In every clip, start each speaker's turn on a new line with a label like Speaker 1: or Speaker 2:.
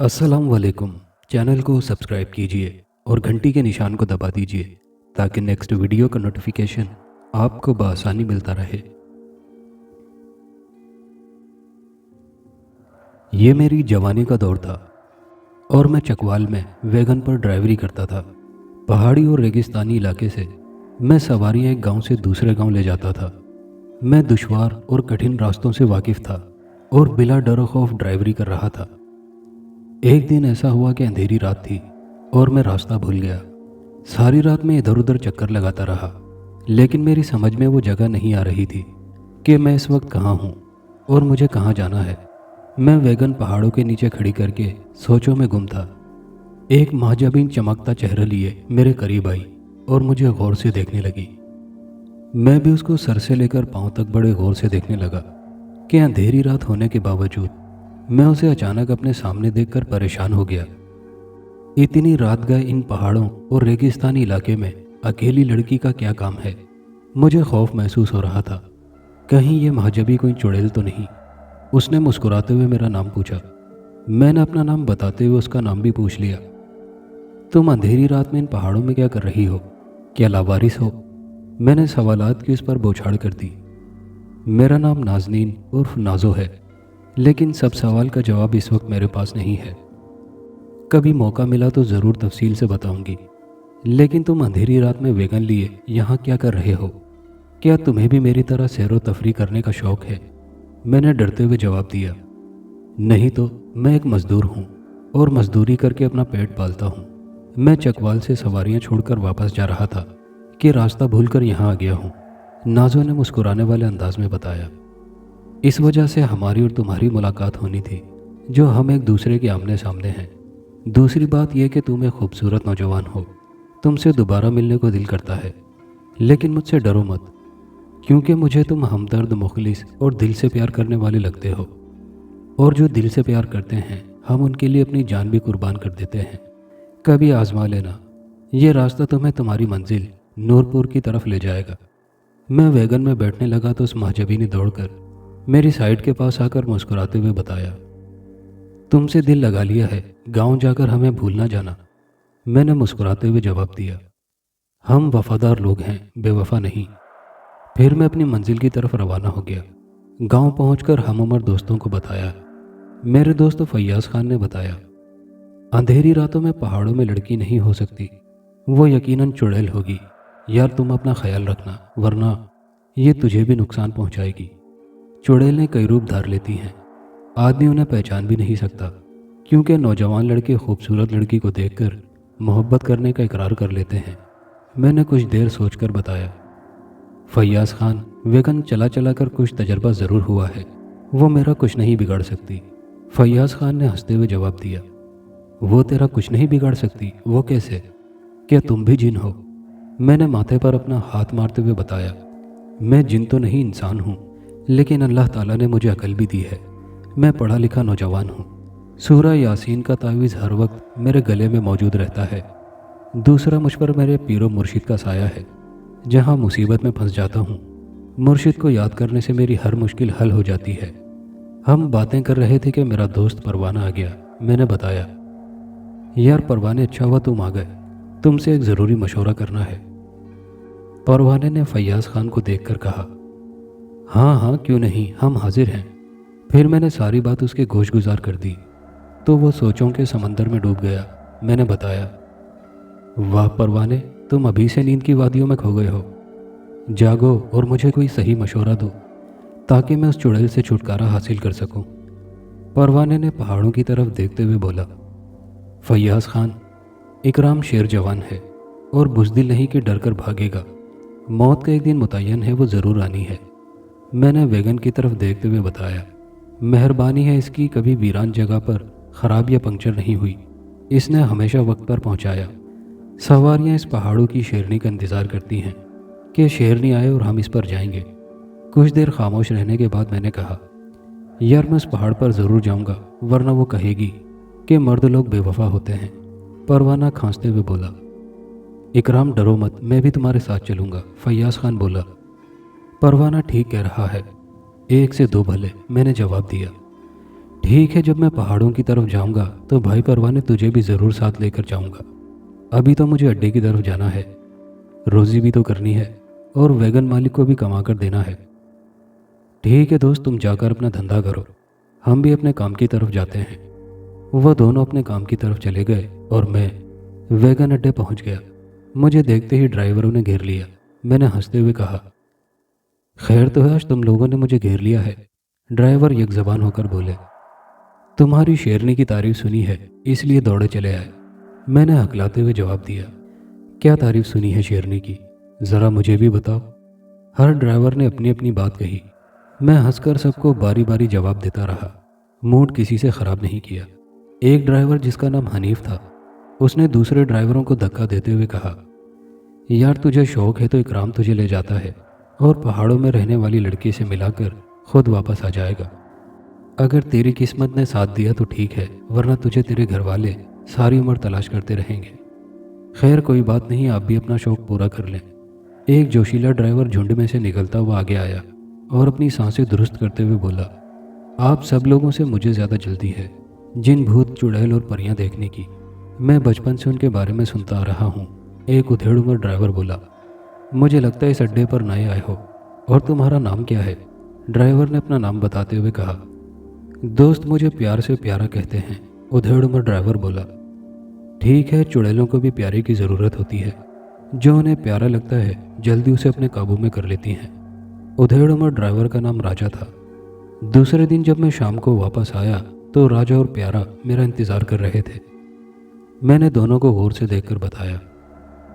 Speaker 1: अस्सलाम वालेकुम। चैनल को सब्सक्राइब कीजिए और घंटी के निशान को दबा दीजिए ताकि नेक्स्ट वीडियो का नोटिफिकेशन आपको बआसानी मिलता रहे। ये मेरी जवानी का दौर था और मैं चकवाल में वैगन पर ड्राइवरी करता था। पहाड़ी और रेगिस्तानी इलाके से मैं सवारियां एक गांव से दूसरे गांव ले जाता था। मैं दुश्वार और कठिन रास्तों से वाकिफ़ था और बिला डर खौफ ड्राइवरी कर रहा था। एक दिन ऐसा हुआ कि अंधेरी रात थी और मैं रास्ता भूल गया। सारी रात मैं इधर उधर चक्कर लगाता रहा, लेकिन मेरी समझ में वो जगह नहीं आ रही थी कि मैं इस वक्त कहाँ हूँ और मुझे कहाँ जाना है। मैं वैगन पहाड़ों के नीचे खड़ी करके सोचों में गुम था। एक महाजबीन चमकता चेहरा लिए मेरे करीब आई और मुझे गौर से देखने लगी। मैं भी उसको सर से लेकर पांव तक बड़े गौर से देखने लगा कि अंधेरी रात होने के बावजूद मैं उसे अचानक अपने सामने देखकर परेशान हो गया। इतनी रात गए इन पहाड़ों और रेगिस्तानी इलाके में अकेली लड़की का क्या काम है। मुझे खौफ महसूस हो रहा था, कहीं ये महजबी कोई चुड़ैल तो नहीं। उसने मुस्कुराते हुए मेरा नाम पूछा। मैंने अपना नाम बताते हुए उसका नाम भी पूछ लिया। तुम अंधेरी रात में इन पहाड़ों में क्या कर रही हो? क्या लावारिस हो? मैंने सवालात की उस पर बौछार कर दी। मेरा नाम नाज़नीन उर्फ नाज़ो है, लेकिन सब सवाल का जवाब इस वक्त मेरे पास नहीं है। कभी मौका मिला तो ज़रूर तफसील से बताऊंगी। लेकिन तुम अंधेरी रात में वैगन लिए यहाँ क्या कर रहे हो? क्या तुम्हें भी मेरी तरह सैर व तफरी करने का शौक़ है? मैंने डरते हुए जवाब दिया, नहीं तो मैं एक मज़दूर हूँ और मज़दूरी करके अपना पेट पालता हूँ। मैं चकवाल से सवारियाँ छोड़कर वापस जा रहा था कि रास्ता भूलकर यहाँ आ गया हूँ, नाज़ो ने मुस्कुराने वाले अंदाज में बताया। इस वजह से हमारी और तुम्हारी मुलाकात होनी थी, जो हम एक दूसरे के आमने सामने हैं। दूसरी बात यह कि तुम एक खूबसूरत नौजवान हो, तुमसे दोबारा मिलने को दिल करता है। लेकिन मुझसे डरो मत, क्योंकि मुझे तुम हमदर्द, मुखलिस और दिल से प्यार करने वाले लगते हो। और जो दिल से प्यार करते हैं, हम उनके लिए अपनी जान भी कुर्बान कर देते हैं। कभी आजमा लेना, ये रास्ता तुम्हें तुम्हारी मंजिल नूरपुर की तरफ ले जाएगा। मैं वैगन में बैठने लगा तो उस महजबी ने दौड़कर मेरी साइड के पास आकर मुस्कुराते हुए बताया, तुमसे दिल लगा लिया है, गांव जाकर हमें भूल ना जाना। मैंने मुस्कुराते हुए जवाब दिया, हम वफादार लोग हैं, बेवफा नहीं। फिर मैं अपनी मंजिल की तरफ रवाना हो गया। गांव पहुंचकर हम उम्र दोस्तों को बताया। मेरे दोस्त फैयाज खान ने बताया, अंधेरी रातों में पहाड़ों में लड़की नहीं हो सकती, वो यकीनन चुड़ैल होगी। यार तुम अपना ख्याल रखना, वरना ये तुझे भी नुकसान पहुंचाएगी। चुड़ैलें कई रूप धार लेती हैं, आदमी उन्हें पहचान भी नहीं सकता, क्योंकि नौजवान लड़के खूबसूरत लड़की को देखकर मोहब्बत करने का इकरार कर लेते हैं। मैंने कुछ देर सोचकर बताया, फैयाज खान, वैगन चला चला कर कुछ तजर्बा ज़रूर हुआ है, वो मेरा कुछ नहीं बिगाड़ सकती। फैयाज खान ने हंसते हुए जवाब दिया, वो तेरा कुछ नहीं बिगाड़ सकती? वो कैसे? क्या तुम भी जिन हो? मैंने माथे पर अपना हाथ मारते हुए बताया, मैं जिन तो नहीं, इंसान हूँ, लेकिन अल्लाह ताला ने मुझे अकल भी दी है। मैं पढ़ा लिखा नौजवान हूँ। सूरह यासीन का तावीज़ हर वक्त मेरे गले में मौजूद रहता है। दूसरा, मुझ पर मेरे पीरो मुर्शिद का साया है। जहाँ मुसीबत में फंस जाता हूँ, मुर्शिद को याद करने से मेरी हर मुश्किल हल हो जाती है। हम बातें कर रहे थे कि मेरा दोस्त परवाना आ गया। मैंने बताया, यार परवाने, अच्छा हुआ तुम आ गए, तुमसे एक ज़रूरी मशवरा करना है। परवाने ने फैयाज खान को देखकर कहा, हाँ हाँ क्यों नहीं, हम हाजिर हैं। फिर मैंने सारी बात उसके गोश गुजार कर दी तो वो सोचों के समंदर में डूब गया। मैंने बताया, वाह परवाने, तुम अभी से नींद की वादियों में खो गए हो। जागो और मुझे कोई सही मशवरा दो ताकि मैं उस चुड़ैल से छुटकारा हासिल कर सकूं। परवाने ने पहाड़ों की तरफ देखते हुए बोला, फैयाज खान, इकराम शेर जवान है और बुज़दिल नहीं कि डर कर भागेगा। मौत का एक दिन मुतय्यन है, वो ज़रूर आनी है। मैंने वैगन की तरफ देखते हुए बताया, मेहरबानी है इसकी कभी वीरान जगह पर ख़राब या पंक्चर नहीं हुई, इसने हमेशा वक्त पर पहुंचाया। सवारियां इस पहाड़ों की शेरनी का इंतज़ार करती हैं कि शेरनी आए और हम इस पर जाएंगे। कुछ देर खामोश रहने के बाद मैंने कहा, यार मैं उस पहाड़ पर ज़रूर जाऊंगा, वरना वो कहेगी कि मर्द लोग बेवफा होते हैं। परवाना खांसते हुए बोला, इकराम डरो मत, मैं भी तुम्हारे साथ चलूँगा। फैयाज खान बोला, परवाना ठीक कह रहा है, एक से दो भले, मैंने जवाब दिया। ٹھیک ہے، جب میں پہاڑوں کی طرف جاؤں گا تو بھائی پروانے تجھے بھی ضرور ساتھ لے کر جاؤں گا۔ ابھی تو مجھے اڈے کی طرف جانا ہے، روزی بھی تو کرنی ہے اور ویگن مالک کو بھی کما کر دینا ہے۔ ٹھیک ہے دوست، تم جا کر اپنا دھندا کرو، ہم بھی اپنے کام کی طرف جاتے ہیں۔ وہ دونوں اپنے کام کی طرف چلے گئے اور میں ویگن اڈے پہنچ گیا۔ مجھے دیکھتے ہی ڈرائیوروں نے گھیر لیا۔ میں نے ہنستے ہوئے کہا، خیر تو ہے، آج تم لوگوں نے مجھے گھیر لیا ہے۔ ڈرائیور یک زبان ہو کر بولے، تمہاری شیرنی کی تعریف سنی ہے اس لیے دوڑے چلے آئے۔ میں نے ہکلاتے ہوئے جواب دیا، کیا تعریف سنی ہے شیرنی کی؟ ذرا مجھے بھی بتاؤ۔ ہر ڈرائیور نے اپنی اپنی بات کہی۔ میں ہنس کر سب کو باری باری جواب دیتا رہا، موڈ کسی سے خراب نہیں کیا۔ ایک ڈرائیور جس کا نام حنیف تھا، اس نے دوسرے ڈرائیوروں کو دھکا دیتے ہوئے کہا، یار تجھے شوق ہے تو اکرام تجھے لے جاتا ہے اور پہاڑوں میں رہنے والی لڑکی سے ملا کر خود واپس آ جائے گا۔ اگر تیری قسمت نے ساتھ دیا تو ٹھیک ہے، ورنہ تجھے تیرے گھر والے ساری عمر تلاش کرتے رہیں گے۔ خیر کوئی بات نہیں، آپ بھی اپنا شوق پورا کر لیں۔ ایک جوشیلا ڈرائیور جھنڈ میں سے نکلتا ہوا آگے آیا اور اپنی سانسیں درست کرتے ہوئے بولا، آپ سب لوگوں سے مجھے زیادہ جلدی ہے جن بھوت چڑیل اور پریاں دیکھنے کی۔ میں بچپن سے ان کے بارے میں سنتا آ رہا ہوں۔ ایک ادھیڑ عمر ڈرائیور بولا، مجھے لگتا ہے اس اڈے پر نئے آئے ہو، اور تمہارا نام کیا ہے؟ ڈرائیور نے اپنا نام بتاتے ہوئے کہا، دوست مجھے پیار سے پیارا کہتے ہیں، ادھیڑ عمر ڈرائیور بولا۔ ٹھیک ہے، چڑیلوں کو بھی پیارے کی ضرورت ہوتی ہے، جو انہیں پیارا لگتا ہے جلدی اسے اپنے قابو میں کر لیتی ہیں۔ ادھیڑ عمر ڈرائیور کا نام راجا تھا۔ دوسرے دن جب میں شام کو واپس آیا تو راجا اور پیارا میرا انتظار کر رہے تھے۔ میں نے دونوں کو غور سے دیکھ کر بتایا،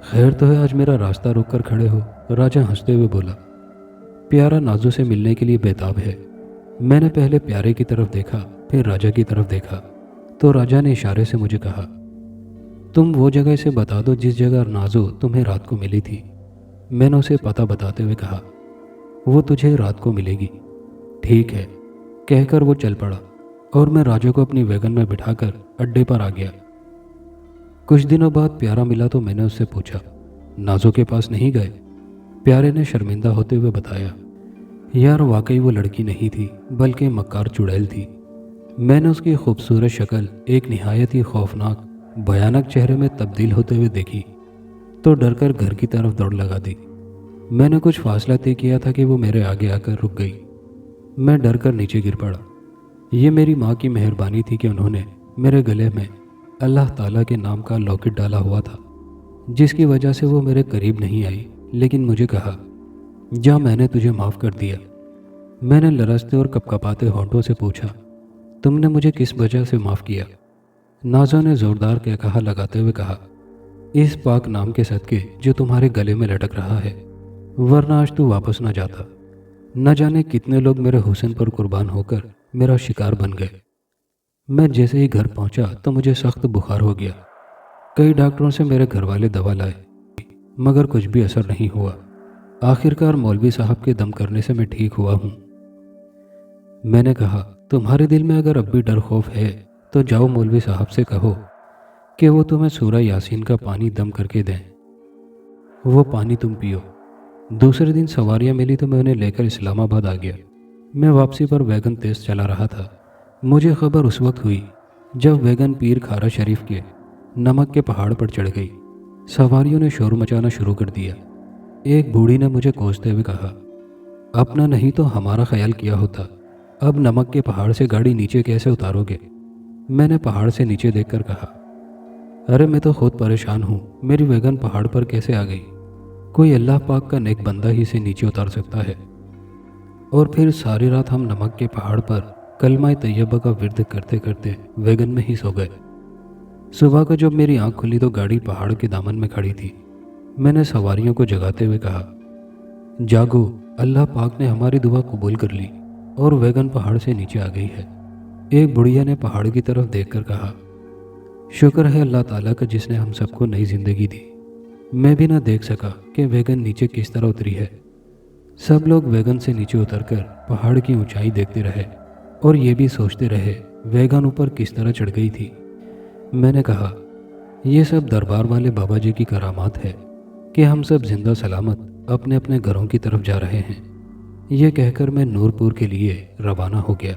Speaker 1: خیر تو ہے، آج میرا راستہ روک کر کھڑے ہو؟ راجا ہنستے ہوئے بولا، پیارا نازو سے ملنے کے لیے بیتاب ہے۔ میں نے پہلے پیارے کی طرف دیکھا، پھر راجا کی طرف دیکھا تو راجا نے اشارے سے مجھے کہا، تم وہ جگہ اسے بتا دو جس جگہ نازو تمہیں رات کو ملی تھی۔ میں نے اسے پتہ بتاتے ہوئے کہا، وہ تجھے رات کو ملے گی۔ ٹھیک ہے، کہہ کر وہ چل پڑا اور میں راجا کو اپنی ویگن میں بٹھا کر اڈے پر آ گیا۔ کچھ دنوں بعد پیارا ملا تو میں نے اس سے پوچھا، نازو کے پاس نہیں گئے؟ پیارے نے شرمندہ ہوتے ہوئے بتایا، یار واقعی وہ لڑکی نہیں تھی بلکہ مکار چڑیل تھی۔ میں نے اس کی خوبصورت شکل ایک نہایت ہی خوفناک بھیانک چہرے میں تبدیل ہوتے ہوئے دیکھی تو ڈر کر گھر کی طرف دوڑ لگا دی۔ میں نے کچھ فاصلہ طے کیا تھا کہ وہ میرے آگے آ کر رک گئی۔ میں ڈر کر نیچے گر پڑا۔ یہ میری ماں کی مہربانی تھی کہ انہوں نے میرے گلے میں اللہ تعالیٰ کے نام کا لاکٹ ڈالا ہوا تھا، جس کی وجہ سے وہ میرے قریب نہیں آئی، لیکن مجھے کہا، جا میں نے تجھے معاف کر دیا۔ میں نے لرزتے اور کپکپاتے ہونٹوں سے پوچھا، تم نے مجھے کس وجہ سے معاف کیا؟ نازو نے زوردار قہقہا لگاتے ہوئے کہا، اس پاک نام کے صدقے جو تمہارے گلے میں لٹک رہا ہے، ورنہ آج تو واپس نہ جاتا۔ نہ جانے کتنے لوگ میرے حسن پر قربان ہو کر میرا شکار بن گئے۔ میں جیسے ہی گھر پہنچا تو مجھے سخت بخار ہو گیا۔ کئی ڈاکٹروں سے میرے گھر والے دوا لائے مگر کچھ بھی اثر نہیں ہوا۔ آخرکار مولوی صاحب کے دم کرنے سے میں ٹھیک ہوا ہوں۔ میں نے کہا، تمہارے دل میں اگر اب بھی ڈر خوف ہے تو جاؤ مولوی صاحب سے کہو کہ وہ تمہیں سورہ یاسین کا پانی دم کر کے دیں، وہ پانی تم پیو۔ دوسرے دن سواریاں ملی تو میں انہیں لے کر اسلام آباد آ گیا۔ میں واپسی پر ویگن تیز چلا رہا تھا۔ مجھے خبر اس وقت ہوئی جب ویگن پیر کھارا شریف کے نمک کے پہاڑ پر چڑھ گئی۔ سواریوں نے شور مچانا شروع کر دیا۔ ایک بوڑھی نے مجھے کوستے ہوئے کہا، اپنا نہیں تو ہمارا خیال کیا ہوتا، اب نمک کے پہاڑ سے گاڑی نیچے کیسے اتارو گے؟ میں نے پہاڑ سے نیچے دیکھ کر کہا، ارے میں تو خود پریشان ہوں، میری ویگن پہاڑ پر کیسے آ گئی؟ کوئی اللہ پاک کا نیک بندہ ہی سے نیچے اتار سکتا ہے۔ اور پھر ساری رات ہم نمک کے پہاڑ پر کلمہ طیبہ کا ورد کرتے کرتے ویگن میں ہی سو گئے۔ صبح کو جب میری آنکھ کھلی تو گاڑی پہاڑ کے دامن میں کھڑی تھی۔ میں نے سواریوں کو جگاتے ہوئے کہا، جاگو، اللہ پاک نے ہماری دعا قبول کر لی اور ویگن پہاڑ سے نیچے آ گئی ہے۔ ایک بڑھیا نے پہاڑ کی طرف دیکھ کر کہا، شکر ہے اللہ تعالیٰ کا جس نے ہم سب کو نئی زندگی دی۔ میں بھی نہ دیکھ سکا کہ ویگن نیچے کس طرح اتری ہے۔ سب لوگ ویگن سے نیچے اتر کر پہاڑ کی اونچائی دیکھتے رہے اور یہ بھی سوچتے رہے ویگن اوپر کس طرح چڑھ گئی تھی۔ میں نے کہا، یہ سب دربار والے بابا جی کی کرامات ہے کہ ہم سب زندہ سلامت اپنے اپنے گھروں کی طرف جا رہے ہیں۔ یہ کہہ کر میں نور پور کے لیے روانہ ہو گیا۔